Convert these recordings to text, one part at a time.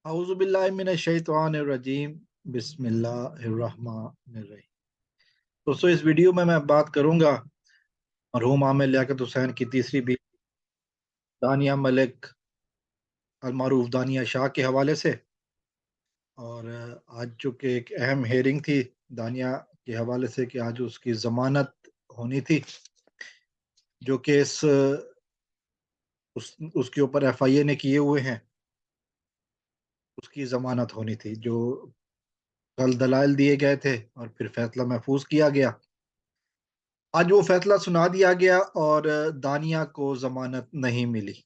औज़ुबिल्लाहिमिनश्शैतानिर्रजीम बिस्मिल्लाहिर्रहमानिर्रहीम। दोस्तों, इस वीडियो में मैं बात करूंगा मरहूम आमिर लियाकत हुसैन की तीसरी बीवी दानिया मलिक अलमारूफ दानिया शाह के हवाले से। और आज चूँकि एक अहम हेयरिंग थी दानिया के हवाले से कि आज उसकी ज़मानत होनी थी। जो केस उसके ऊपर एफआईए ने किए हुए हैं, उसकी ज़मानत होनी थी। जो कल दलाइल दिए गए थे और फिर फैसला महफूज किया गया। आज वो फैसला सुना दिया गया और दानिया को जमानत नहीं मिली।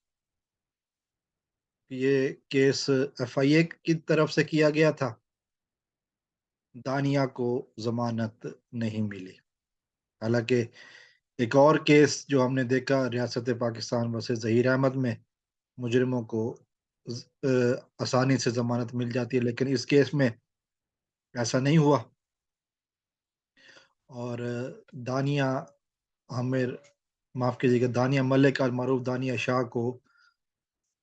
ये केस एफआईए की तरफ से किया गया था। दानिया को जमानत नहीं मिली। हालांकि एक और केस जो हमने देखा रियासत पाकिस्तान वर्सेस जहीर अहमद में, मुजरिमों को आसानी से जमानत मिल जाती है, लेकिन इस केस में ऐसा नहीं हुआ। और दानिया आमिर, माफ कीजिएगा, दानिया मलिक अल मारूफ दानिया शाह को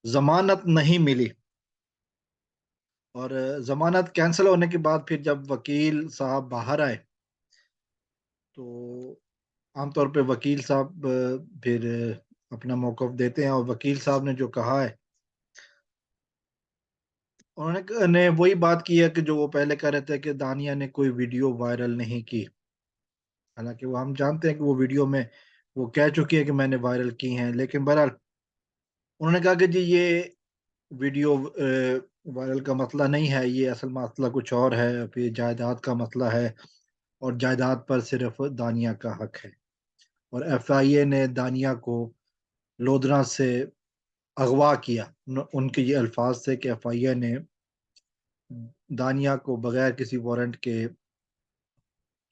जमानत नहीं मिली। और जमानत कैंसिल होने के बाद फिर जब वकील साहब बाहर आए तो आमतौर पे वकील साहब फिर अपना मौक़िफ़ देते हैं। और वकील साहब ने जो कहा है, उन्होंने वही बात की है कि जो वो पहले कह रहे थे कि दानिया ने कोई वीडियो वायरल नहीं की। हालांकि वो हम जानते हैं कि वो वीडियो में वो कह चुकी है कि मैंने वायरल की हैं, लेकिन बहरहाल उन्होंने कहा कि जी ये वीडियो वायरल का मसला नहीं है, ये असल मसला कुछ और है, फिर जायदाद का मसला है और जायदाद पर सिर्फ दानिया का हक है। और एफआईए ने दानिया को लोधरा से अगवा किया। उनके ये अल्फाज थे कि एफआईए ने दानिया को बगैर किसी वारंट के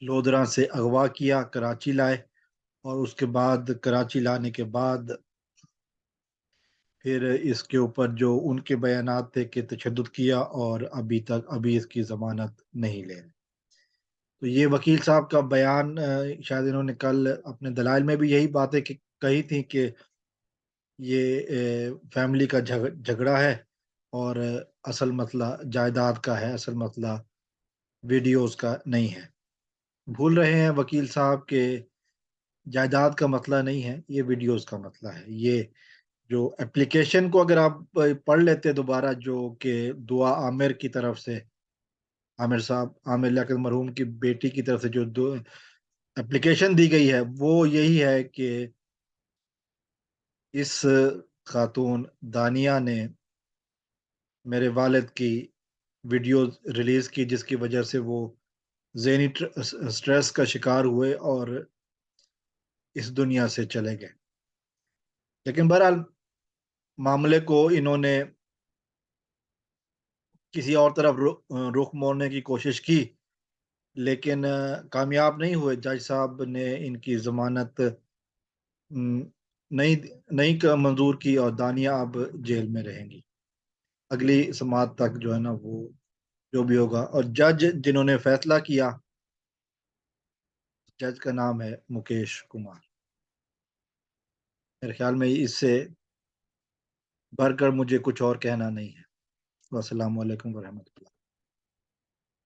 लोधरा से अगवा किया, कराची लाए और उसके बाद कराची लाने के बाद फिर इसके ऊपर जो उनके बयानात थे कि तशद्दुद किया और अभी इसकी ज़मानत नहीं ले रहे। तो ये वकील साहब का बयान शायद इन्होंने कल अपने दलाइल में भी यही बातें कही थी कि ये फैमिली का झगड़ा है और असल मसला जायदाद का है, असल मसला वीडियोस का नहीं है। भूल रहे हैं वकील साहब के जायदाद का मसला नहीं है, ये वीडियोस का मसला है। ये जो एप्लीकेशन को अगर आप पढ़ लेते दोबारा, जो कि दुआ आमिर की तरफ से, आमिर साहब, आमिर लियाकत मरहूम की बेटी की तरफ से जो दो एप्लीकेशन दी गई है, वो यही है कि इस खातून दानिया ने मेरे वालिद की वीडियो रिलीज की, जिसकी वजह से वो ज़हनी स्ट्रेस का शिकार हुए और इस दुनिया से चले गए। लेकिन बहरहाल मामले को इन्होंने किसी और तरफ रुख मोड़ने की कोशिश की, लेकिन कामयाब नहीं हुए। जज साहब ने इनकी ज़मानत न, नहीं नहीं मंजूर की और दानिया अब जेल में रहेंगी अगली समात तक, जो है ना, वो जो भी होगा। और जज जिन्होंने फैसला किया, जज का नाम है मुकेश कुमार। मेरे ख्याल में इससे बढ़कर मुझे कुछ और कहना नहीं है। अस्सलाम वालेकुम वरहमतुल्लाह।